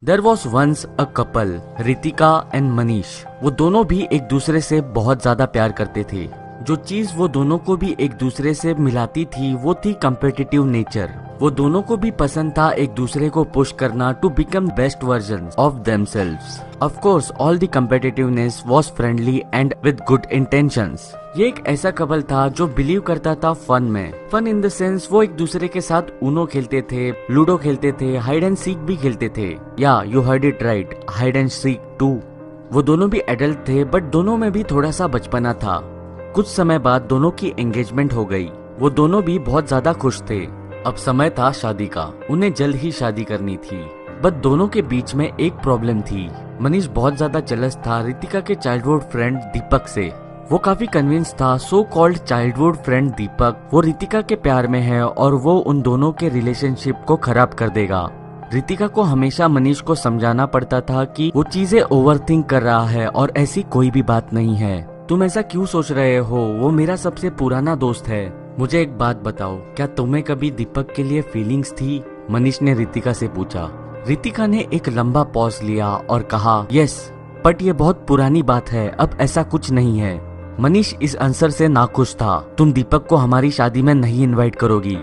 There was once a couple, Ritika and Manish. वो दोनों भी एक दूसरे से बहुत ज्यादा प्यार करते थे। जो चीज वो दोनों को भी एक दूसरे से मिलाती थी वो थी कम्पिटिटिव नेचर। वो दोनों को भी पसंद था एक दूसरे को पुश करना to become best version of themselves. Of course all the competitiveness was friendly and with good intentions. ये एक ऐसा कपल था जो बिलीव करता था फन में। फन इन द सेंस वो एक दूसरे के साथ ऊनो खेलते थे, लूडो खेलते थे, हाइड एंड सीक भी खेलते थे। Yeah you heard it right, hide and seek too. वो दोनों भी एडल्ट थे बट दोनों में भी थोड़ा सा बचपना था। कुछ समय बाद दोनों की एंगेजमेंट हो गई। वो दोनों भी बहुत ज्यादा खुश थे। अब समय था शादी का। उन्हें जल्द ही शादी करनी थी। बट दोनों के बीच में एक प्रॉब्लम थी। मनीष बहुत ज्यादा जेलस था रितिका के चाइल्डहुड फ्रेंड दीपक से। वो काफी कन्विंस था सो कॉल्ड चाइल्डहुड फ्रेंड दीपक वो रितिका के प्यार में है और वो उन दोनों के रिलेशनशिप को खराब कर देगा। रितिका को हमेशा मनीष को समझाना पड़ता था कि वो चीजें ओवरथिंक कर रहा है और ऐसी कोई भी बात नहीं है। तुम ऐसा क्यों सोच रहे हो, वो मेरा सबसे पुराना दोस्त है। मुझे एक बात बताओ, क्या तुम्हें कभी दीपक के लिए फीलिंग्स थी? मनीष ने रितिका से पूछा। रितिका ने एक लंबा पॉज लिया और कहा, यस, बट ये बहुत पुरानी बात है, अब ऐसा कुछ नहीं है। मनीष इस आंसर से नाखुश था। तुम दीपक को हमारी शादी में नहीं इनवाइट करोगी?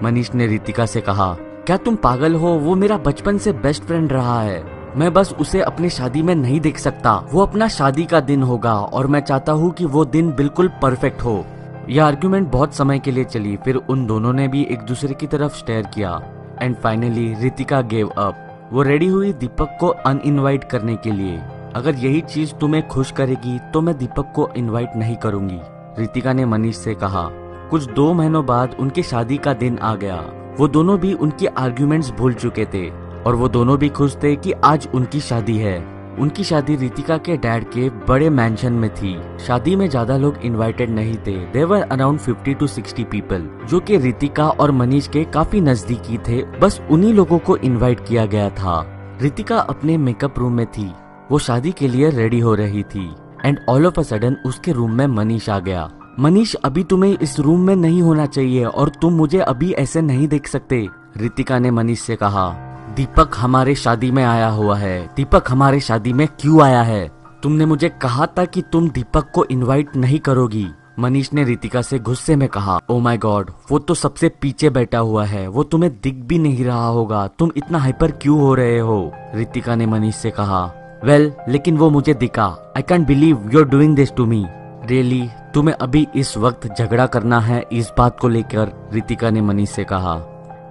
मनीष ने रितिका से कहा। क्या तुम पागल हो? वो मेरा बचपन से बेस्ट फ्रेंड रहा है। मैं बस उसे अपनी शादी में नहीं देख सकता। वो अपना शादी का दिन होगा और मैं चाहता हूँ कि वो दिन बिल्कुल परफेक्ट हो। यह आर्ग्यूमेंट बहुत समय के लिए चली। फिर उन दोनों ने भी एक दूसरे की तरफ स्टेयर किया and finally Ritika gave up. वो रेडी हुई दीपक को अनइनवाइट करने के लिए। अगर यही चीज तुम्हें खुश करेगी तो मैं दीपक को इनवाइट नहीं करूंगी, रितिका ने मनीष से कहा। कुछ 2 महीनों बाद उनकी शादी का दिन आ गया। वो दोनों भी उनकी आर्ग्यूमेंट्स भूल चुके थे और वो दोनों भी खुश थे कि आज उनकी शादी है। उनकी शादी रितिका के डैड के बड़े मैंशन में थी। शादी में ज्यादा लोग इनवाइटेड नहीं थे। There were around 50 to 60 people, जो कि रितिका और मनीष के काफी नजदीकी थे। बस उन्हीं लोगों को इनवाइट किया गया था। रितिका अपने मेकअप रूम में थी। वो शादी के लिए रेडी हो रही थी and all of a sudden उसके रूम में मनीष आ गया। मनीष, अभी तुम्हें इस रूम में नहीं होना चाहिए और तुम मुझे अभी ऐसे नहीं देख सकते, रितिका ने मनीष से कहा। दीपक हमारे शादी में आया हुआ है। दीपक हमारे शादी में क्यों आया है? तुमने मुझे कहा था कि तुम दीपक को इनवाइट नहीं करोगी, मनीष ने रितिका से गुस्से में कहा। ओ माय गॉड, वो तो सबसे पीछे बैठा हुआ है, वो तुम्हें दिख भी नहीं रहा होगा। तुम इतना हाइपर क्यों हो रहे हो? रितिका ने मनीष से कहा। वेल, लेकिन वो मुझे दिखा। I can't believe you are doing this to me. Really, तुम्हें अभी इस वक्त झगड़ा करना है इस बात को लेकर? रितिका ने मनीष से कहा।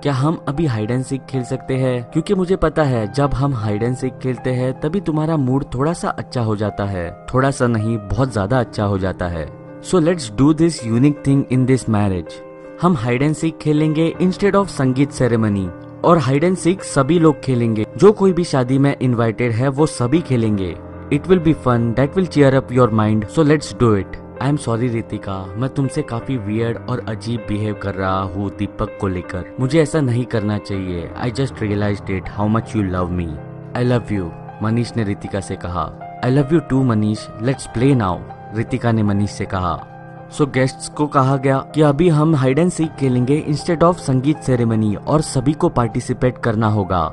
क्या हम अभी हाइड एंड सीक खेल सकते हैं? क्योंकि मुझे पता है जब हम हाइड एंड सीक खेलते हैं तभी तुम्हारा मूड थोड़ा सा अच्छा हो जाता है। थोड़ा सा नहीं, बहुत ज्यादा अच्छा हो जाता है। सो let's do this unique thing in this marriage. हम हाइड एंड सीक खेलेंगे इंस्टेड ऑफ संगीत सेरेमनी। और हाइड एंड सीक सभी लोग खेलेंगे। जो कोई भी शादी में इन्वाइटेड है वो सभी खेलेंगे। It will be fun, that will cheer up your mind, so let's do it. I am sorry Ritika, मैं तुमसे काफी वियर्ड और अजीब बिहेव कर रहा हूँ दीपक को लेकर। मुझे ऐसा नहीं करना चाहिए। I just realised it how much you love me. I love you, Manish ने रितिका से कहा। I love you too Manish, let's play now, Ritika ने मनीष से कहा। सो गेस्ट्स को कहा गया कि अभी हम हाइड एंड सीक खेलेंगे इंस्टेड ऑफ संगीत सेरेमनी और सभी को पार्टिसिपेट करना होगा।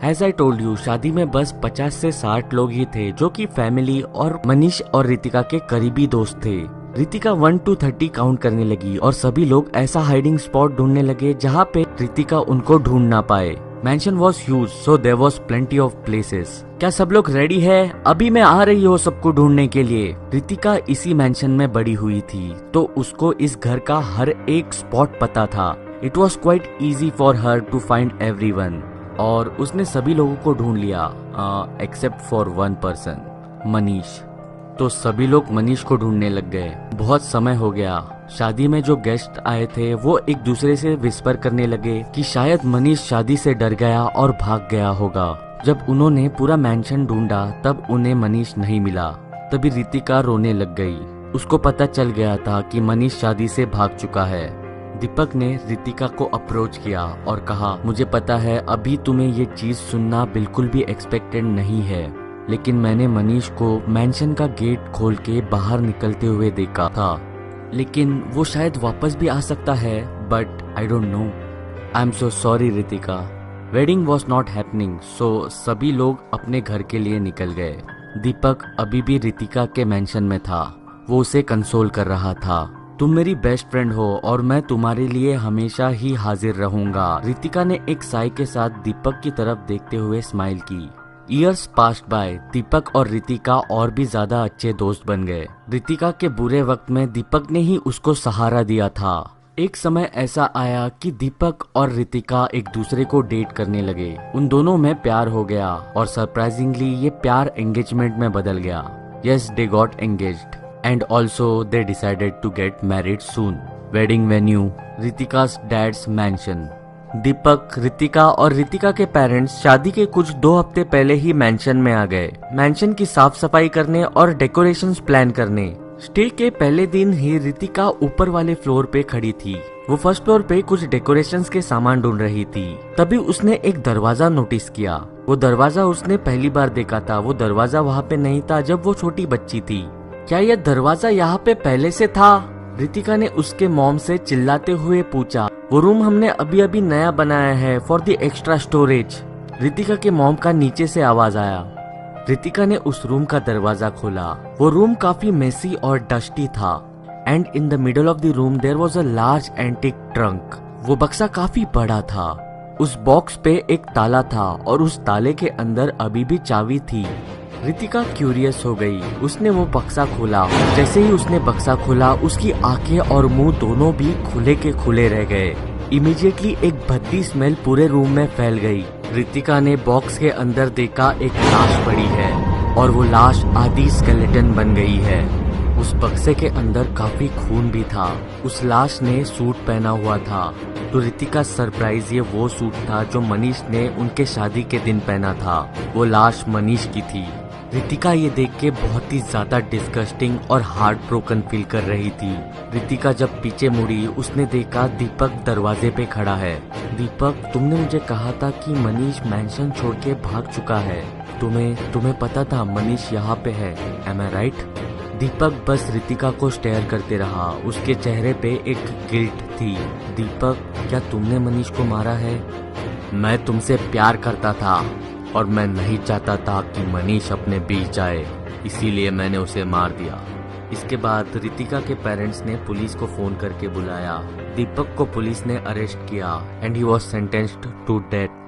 As I told you, शादी में बस 50 से 60 लोग ही थे जो कि फैमिली और मनीष और रितिका के करीबी दोस्त थे। रितिका 1 to 30 काउंट करने लगी और सभी लोग ऐसा हाइडिंग स्पॉट ढूंढने लगे जहाँ पे रितिका उनको ढूंढ ना पाए। Mansion was huge, so there was plenty of places. क्या सब लोग रेडी है? अभी मैं आ रही हूँ सबको ढूंढने के लिए। रितिका इसी मैंशन में बड़ी हुई थी तो उसको इस घर का हर एक स्पॉट पता था। It was quite easy for her to find everyone. और उसने सभी लोगों को ढूंढ लिया एक्सेप्ट फॉर 1 पर्सन, मनीष। तो सभी लोग मनीष को ढूंढने लग गए। बहुत समय हो गया। शादी में जो गेस्ट आए थे वो एक दूसरे से विस्पर करने लगे कि शायद मनीष शादी से डर गया और भाग गया होगा। जब उन्होंने पूरा मैंशन ढूंढा तब उन्हें मनीष नहीं मिला। तभी रितिका रोने लग गई। उसको पता चल गया था कि मनीष शादी से भाग चुका है। दीपक ने रितिका को अप्रोच किया और कहा, मुझे पता है अभी तुम्हें ये चीज सुनना बिल्कुल भी एक्सपेक्टेड नहीं है, लेकिन मैंने मनीष को मैंशन का गेट खोल के बाहर निकलते हुए देखा था। लेकिन वो शायद वापस भी आ सकता है, but I don't know. I am so sorry Ritika. Wedding was not happening, so सभी लोग अपने घर के लिए निकल गए। दीपक अभी भी रितिका के मेंशन में था। वो उसे कंसोल कर रहा था। तुम मेरी बेस्ट फ्रेंड हो और मैं तुम्हारे लिए हमेशा ही हाजिर रहूंगा। रितिका ने एक साई के साथ दीपक की तरफ देखते हुए स्माइल की। Years passed by. दीपक और रितिका और भी ज्यादा अच्छे दोस्त बन गए। रितिका के बुरे वक्त में दीपक ने ही उसको सहारा दिया था। एक समय ऐसा आया कि दीपक और रितिका एक दूसरे को डेट करने लगे। उन दोनों में प्यार हो गया और सरप्राइजिंगली ये प्यार एंगेजमेंट में बदल गया। Yes, they got engaged and also they decided to get married soon. Wedding venue Ritika's dad's mansion. Deepak, Ritika और रितिका के पेरेंट्स शादी के कुछ 2 हफ्ते पहले ही मैंशन में आ गए। मैंशन की साफ सफाई करने और डेकोरेशंस प्लान करने। स्टे के पहले दिन ही रितिका ऊपर वाले फ्लोर पे खड़ी थी। वो फर्स्ट फ्लोर पे कुछ डेकोरेशंस के सामान ढूंढ रही थी। तभी उसने एक दरवाजा नोटिस किया। वो दरवाजा उसने पहली बार देखा था। वो दरवाजा वहाँ पे नहीं था जब वो छोटी बच्ची थी। क्या यह दरवाजा यहाँ पे पहले से था? रितिका ने उसके मॉम से चिल्लाते हुए पूछा। वो रूम हमने अभी अभी नया बनाया है for the extra storage. Ritika के मॉम का नीचे से आवाज आया। रितिका ने उस रूम का दरवाजा खोला। वो रूम काफी मेसी और डस्टी था and in the middle of the room there was a large antique trunk. वो बक्सा काफी बड़ा था। उस बॉक्स पे एक ताला था और उस ताले के अंदर अभी भी चाबी थी। रितिका क्यूरियस हो गई। उसने वो बक्सा खोला। जैसे ही उसने बक्सा खोला उसकी आंखें और मुंह दोनों भी खुले के खुले रह गए। इमीडिएटली एक भद्दी स्मेल पूरे रूम में फैल गई। रितिका ने बॉक्स के अंदर देखा एक लाश पड़ी है और वो लाश आधी स्केलेटन बन गई है। उस बक्से के अंदर काफी खून भी था। उस लाश ने सूट पहना हुआ था। तो रितिका सरप्राइज ये वो सूट था जो मनीष ने उनके शादी के दिन पहना था। वो लाश मनीष की थी। रितिका ये देख के बहुत ही ज्यादा डिस्गस्टिंग और हार्ट ब्रोकन फील कर रही थी। रितिका जब पीछे मुड़ी उसने देखा दीपक दरवाजे पे खड़ा है। दीपक, तुमने मुझे कहा था कि मनीष मैंशन छोड़ के भाग चुका है। तुम्हें पता था मनीष यहाँ पे है, एम आई राइट? दीपक बस रितिका को स्टेयर करते रहा। उसके चेहरे पे एक गिल्ट थी। दीपक, क्या तुमने मनीष को मारा है? मैं तुमसे प्यार करता था और मैं नहीं चाहता था कि मनीष अपने बीच जाए, इसीलिए मैंने उसे मार दिया। इसके बाद रितिका के पेरेंट्स ने पुलिस को फोन करके बुलाया। दीपक को पुलिस ने अरेस्ट किया and he was sentenced to death.